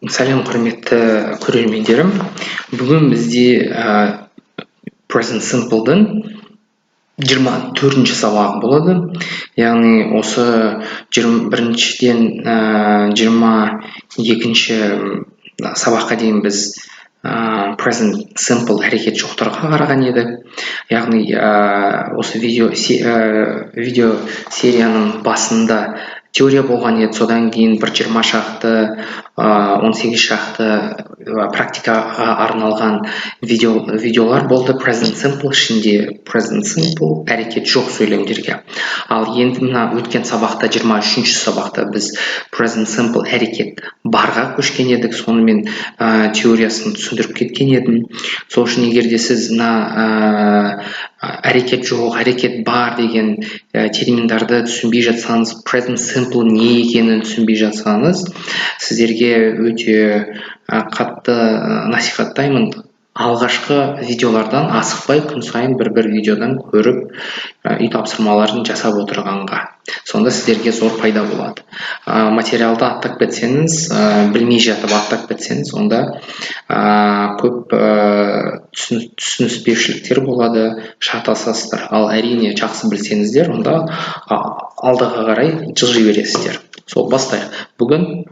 Сәлем құрметті көрермендерім. Бүгін бізде Present Simple'дың 24-ші сабағы болады. Яғни осы 21-ден 22-ші сабаққа дейін біз Present Simple әрекет жоқтарға қараған едік. Яғни осы видео серияның басында теория болған еді, содан кейін бір 20 шақты 18 шақты практикаға арналған видеолар болды. Present Simple ішінде Present Simple әрекет жоқ сөйлемдерге. Ал енді мына өткен сабақта 23-ші сабақта біз Present Simple әрекет барға көшкен едік. Сонымен теориясын түсіндіріп кеткен едім. Сол үшін егер де сіз мына әрекет жоқ, әрекет бар деген терминдарды түсінбей жатсаңыз, Present Simple не екенін түсінбей жатсаңыз, сіздерге өте қатты насихаттаймын. Алғашқы видеолардан асықпай күн сайын бір видеодан көріп, үй тапсырмаларын жасап отырғанға. Сонда сіздерге зор пайда болады. Материалды аттап кетсеңіз, білмей жатып аттап кетсеңіз, онда көп түсініспеушіліктер болады, шатасасыздар. Ал әрине жақсы білсеңіздер, онда алдыға қарай жылжи бересіздер. Сол бастайық. Бүгін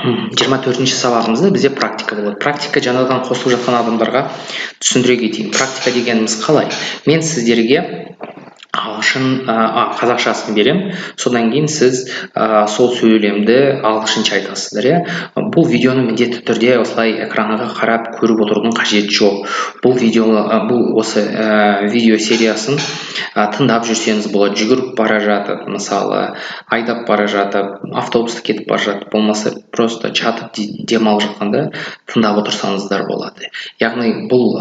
24-ші сабағымызда бізде практика болады. Практика жаңадан қосылып жатқан адамдарға түсіндіре кетейін. Практика дегеніміз қалай? Мен сіздерге қазақшасын берем, содан кейін сіз сол сөйлемді ағылшынша айтасыздар. Бұл видеоны міндетті түрде осылай экранға қарап көріп отырудың қажеті жоқ. Бұл осы видео сериясын тыңдап жүрсеңіз болады. Жүгіріп бара жатып, мысалы, айдап бара жатып, автобуста кетіп бара жатып, болмаса просто жатып демалып жатқанда тыңдап отырсаңыздар болады. Яғни бұл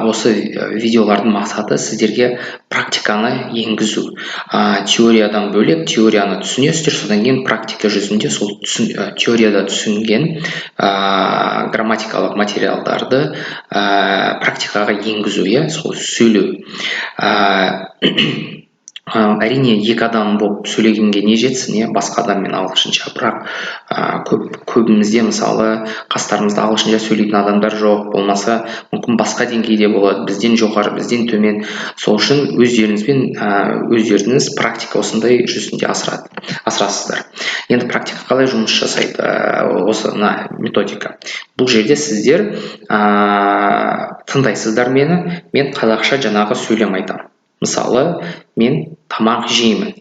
осы видеолардың мақсаты сіздерге практиканы енгізу. Теориядан бөлек теорияны түсінесіздер, содан кейін практика жүзінде сол теорияда түсінген грамматикалық материалдарды практикаға енгізу, сол сөйлеу. Әрине, екі адам болып сөйлегенге не жетсін, басқа адаммен ағылшынша, бірақ көбімізде мысалы қастарымызда ағылшынша сөйлейтін адамдар жоқ, болмаса мүмкін басқа деңгейде болады, бізден жоғары, бізден төмен. Сол үшін өздеріңіз практика осындай жүзінде асырасыздар. Енді практика қалай жұмыс жасайды? Осы методика. Бұл жерде сіздер тыңдайсыздар мені, мен қазақша жаңағы сөйлем айтамын. Мысалы, мен тамақ жеймін.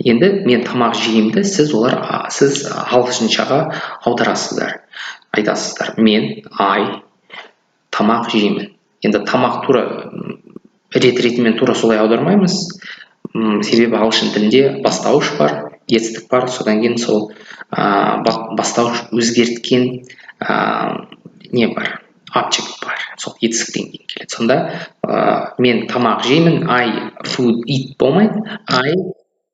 Енді мен тамақ жеймді, сіз ағылшыншаға аударасыздар. Айтасыздар, мен тамақ жеймін. Енді тамақ тура ретімен тура солай аудармаймыз. Себебі ағылшын тілінде бастауыш бар, етістік бар, содан кейін сол бастауыш өзгерткен не бар? Object бар, сол етістіктен кейін келеді. Сонда мен тамақ жеймін, eat болмайды,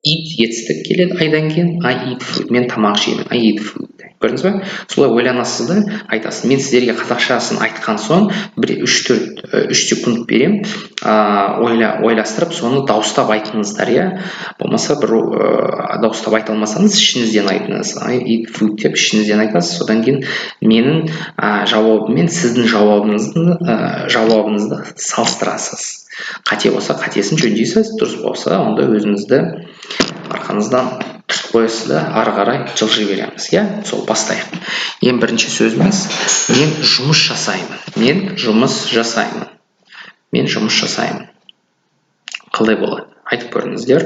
eat етістік келеді, айдан кейін eat food, мен тамақ жеймін, eat food. Көрдіңіз бе? Солай ойланасыз да, айтасыз. Мен сіздерге қазақшасын айтқан соң 3 секунд берем, ойластырып, соны дауыстап айтыңыздар. Болмаса бір дауыстап айта алмасаңыз, ішіңізден айтыңыз. Eat food деп ішіңізден айтасыз. Содан кейін менің жауабым мен сіздің жауабыңызды салыстырасыз. Қате болса қатесін жөндейсіз, дұрыс болса онда өзіңізді арқаңыздан түртіп қоясыз да, ары қарай жылжи береміз. Сол бастайық. Ең бірінші сөзіміз, мен жұмыс жасаймын. Қалай болады? Айтып көріңіздер.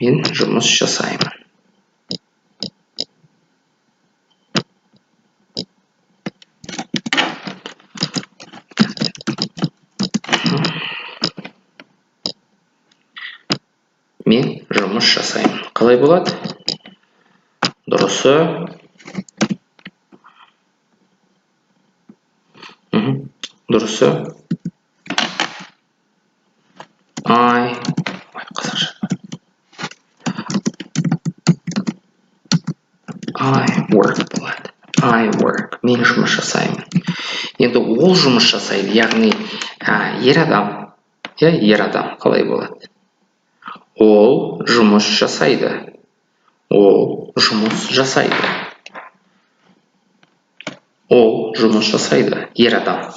Мен жұмыс жасаймын. Мен жұмыс жасаймын. Қалай болады? Дұрысы. Дұрысы. Work болады. Work. Мен жұмыс жасаймын. Енді ол жұмыс жасайды, яғни ер адам қалай болады? Ол жұмыс жасайды. Ол жұмыс жасайды. Ол жұмыс жасайды. Ер адам.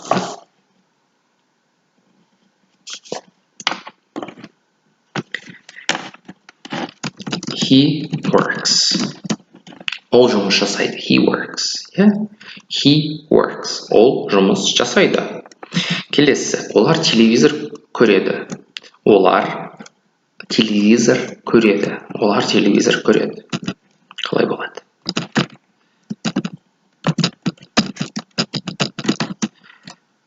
He works. Ол жұмыс жасайды. He works. Yeah? He works. Ол жұмыс жасайды. Келесі. Олар телевизор көреді. Олар телевизор көреді. Олар телевизор көреді. Қалай болады?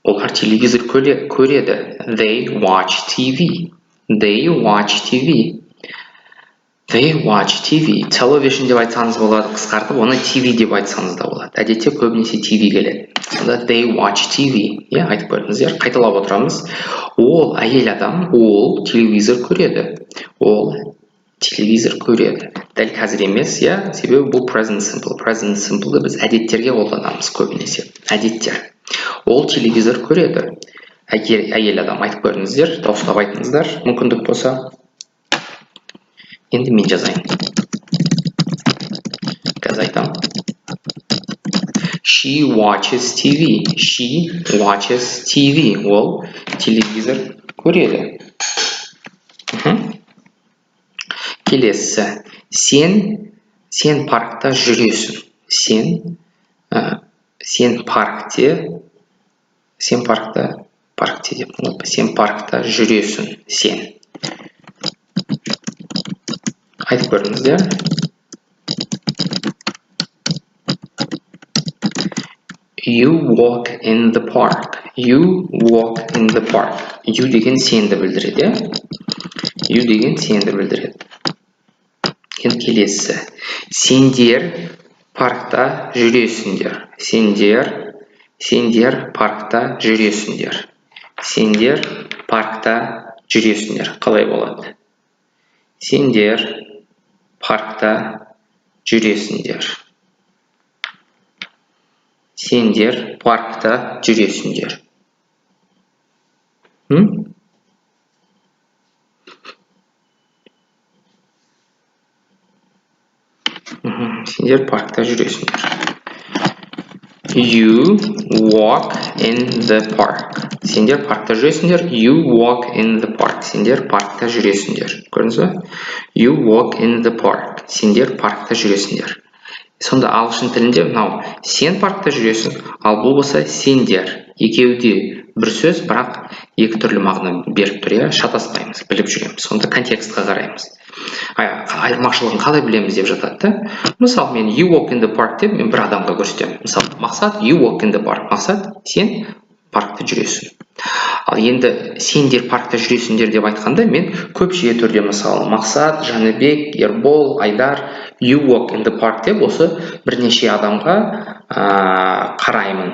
Олар телевизор көреді. They watch TV. They watch TV. They watch TV. Television деп айтсаңыз болады, қысқартып, оны TV деп айтсаңыз да болады. Әдетте көбінесе TV келеді. Сонда they watch TV. Айтып көрдіңіздер, қайталап отырамыз. Ол әйел адам, ол телевизор көреді. Ол телевизор көреді. Дәл қазір емес, себебі бұл present simple. Present simple'ды біз әдеттерге қолданамыз көбінесе. Әдеттер. Ол телевизор көреді. Әйел адам, айтып көрдіңіздер, дауыстап айтыңыздар, мүмкіндік болса. Енді мен жазайын. Қазір айтам. She watches TV. She watches TV. Ол телевизор көреді. Келесі. Сен паркта жүресің. Сен паркта жүресің. Сен. Айтып көріңіздер. You walk in the park. You walk in the park. You деген сенді білдіреді. You деген сенді білдіреді. Енді келесі. Сендер паркта жүресіңдер. Сендер паркта жүресіңдер. Сендер паркта жүресіңдер. Қалай болады? Сендер паркта жүресіңдер. Сендер паркта жүресіңдер. Сендер паркта жүресіңдер. You walk in the park. Сендер паркта жүресіңдер. You walk in the park. Сендер паркта жүресіңдер. Көрдіңіз бе? You walk in the park. Сендер паркта жүресіңдер. Сонда ағылшын тілінде мынау сен паркта жүресің, ал бұл болса сендер. Екеуі де бір сөз, бірақ екі түрлі мағына беріп тұр, шатаспаймыз, біліп жүреміз. Сонда контекстқа қараймыз. Айырмашылығын қалай білеміз деп жатады. Мысалы, мен you walk in the park деп мен бір адамға көрсетемін. Мысалы, мақсат you walk in the park. Мақсат сен паркта жүресің. Ал енді сендер паркта жүресіңдер деп айтқанда мен көпшілік түрде мысалы Мақсат, Жаныбек, Ербол, Айдар you walk in the park деп осы бірнеше адамға қараймын.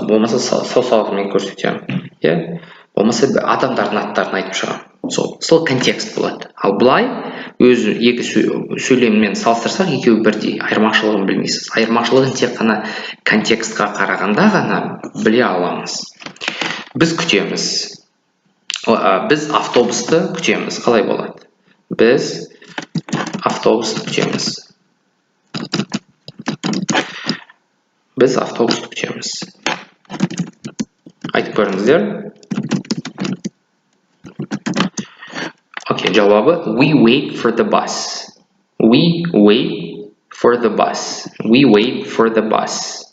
Болмаса саусағыммен көрсетемін. Болмаса адамдардың аттарын айтып шығамын. Сол контекст болады. Ал былай өзі екі сөйлеммен салыстырсақ екеуі бірдей. Айырмашылығын білмейсіз. Айырмашылығын тек қана контекстқа қарағанда ғана біле аламыз. Біз күтеміз. Біз автобусты күтеміз. Қалай болады? Біз автобусты күтеміз. Біз автобусты күтеміз. Айтып көріңіздер. Окей, жауабы we wait for the bus. We wait for the bus. We wait for the bus.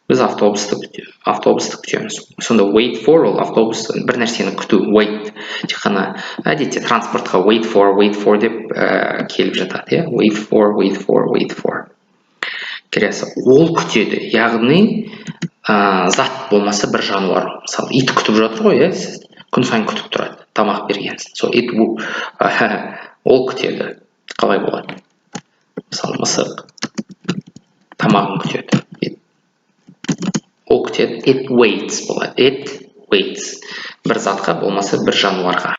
Біз автобусты күтеміз. Сонда wait for ол автобус бір нәрсені күту. Wait. Тек қана әдетте транспортқа wait for деп келіп жатады. Wait for. Келесі. Ол күтеді. Яғни зат болмаса бір жануар. Мысалы, ит күтіп жатыр ғой, сіз күн сайын күтіп тұрады. Тамақ бергенсіз. Ол күтеді. Қалай болады? Мысалы, мысық тамағын күтеді. Ол күтеді. It waits болады. It waits. Бір затқа болмаса бір жануарға.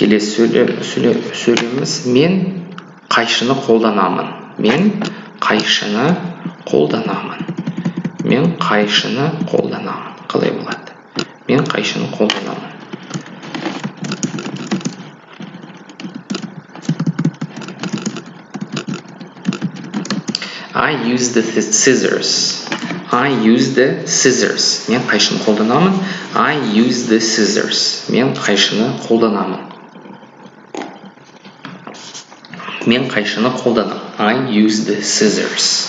Келесі сөйлеміміз. Мен қайшыны қолданамын. Мен қайшыны қолданамын. Қалай болады? Мен қайшыны қолданамын. I use the scissors. I use the scissors. Мен қайшыны қолданамын. I use the scissors. Мен қайшыны қолданамын. Мен қайшыны қолданамын. I use the scissors.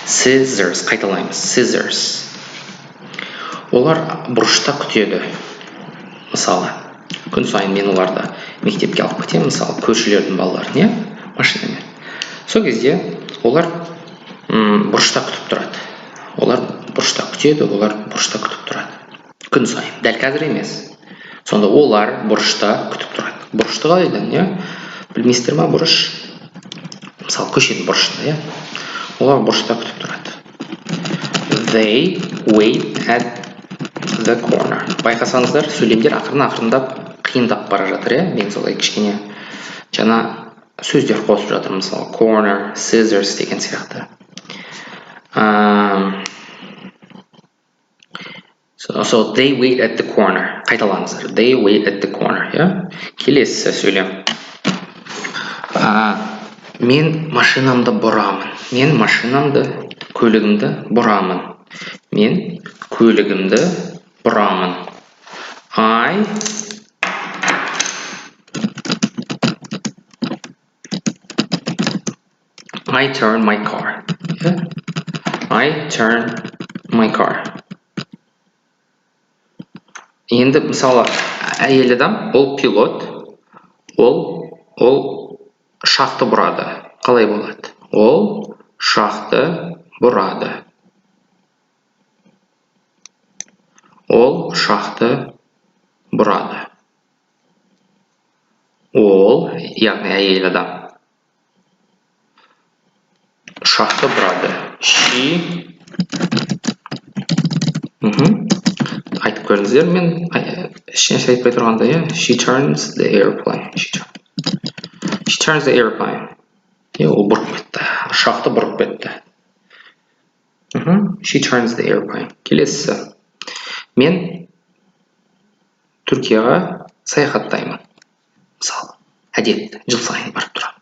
Scissors. Қайталаймыз. Scissors. Олар бұрышта күтеді. Мысалы, күн сайын мен оларды мектепке алып кетемін, мысалы, көршілердің балаларын, иә, машинамен. Сол кезде олар бұрышта күтіп тұрады. Олар бұрышта күтеді, олар бұрышта күтіп тұрады. Күн сайын, дәл қазір емес. Сонда олар бұрышта күтіп тұрады. Бұрышты қалайдан, иә? Білмейсіздер ма бұрыш? Мысалы, көшенің бұрышында, иә? Олар бұрышта күтіп тұрады. They wait at the corner. Байқасаңыздар, сөйлемдер ақырындап қиындап бара жатыр, иә? Мен солай кішкене жаңа сөздер қосып жатыр, мысалы, corner, scissors деген сияқты. So they wait at the corner. Қайталаңыздар. They wait at the corner, иә? Келесі сөйлем. Мен машинамды бұрамын. Мен машинамды, көлігімді бұрамын. Мен көлігімді бұрамын. I turn my car. Yeah? I turn my car. Енді мысалы әйел адам, ол пилот, ол шақты бұрады. Қалай болады? Ол шақты бұрады. Ол шақты бұрады. Ол, яғни әйел адам, шақты бұрады. She, айтып көріңіздер, мен ешнәрсе айтпай тұрғанда, иә? She turns the airplane. She turns the airplane. Ол бұрып кетті. Шақты бұрып кетті. She turns the airplane. Келесі. Мен Түркияға саяхаттаймын. Мысалы, әдет, жыл сайын барып тұрамын.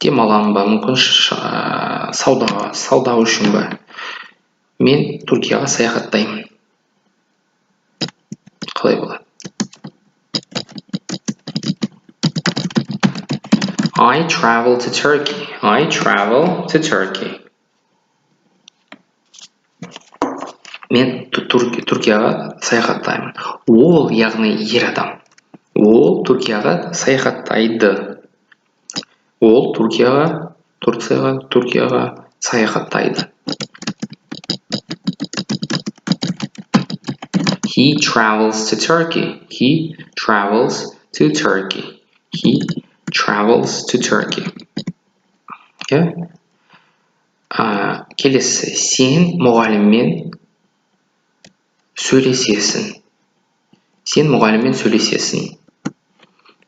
Демаламын ба, мүмкін сауда үшін ба. Мен Түркияға саяхаттаймын. Қалай болады? I travel to Turkey. I travel to Turkey. Мен Түркияға саяхаттаймын. Ол, яғни ер адам. Ол Түркияға саяхаттайды. Ол Түркияға саяхаттайды. He travels to Turkey. He travels to Turkey. He travels to Turkey. Okay? Келесі, сен мұғаліммен сөйлесесің. Сен мұғаліммен сөйлесесің.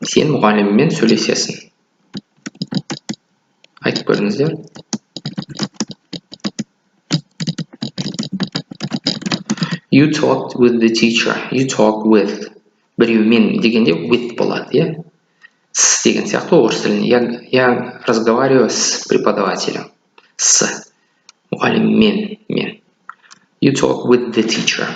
Сен мұғаліммен сөйлесесің. Айтып көріңіздер. You talked with the teacher. You talked with. Біреумен дегенде with болады, иә? С деген сияқты орыс тілінде. Я разговариваю с преподавателем. С. Мұғаліммен. Мен. You talk with the teacher.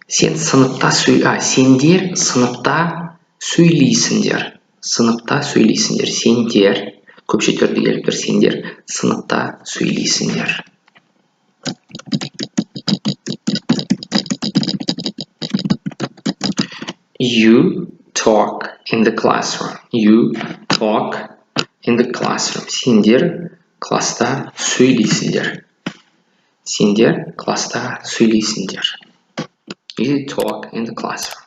Сендер сыныпта сөйлейсіңдер. Сыныпта сөйлейсіңдер. Сендер, көпше түрде келіп тұр, сендер сыныпта сөйлейсіңдер. You talk in the classroom. You talk in the classroom. Сендер класста сөйлейсіңдер. Сендер класста сөйлейсіңдер. You talk in the classroom.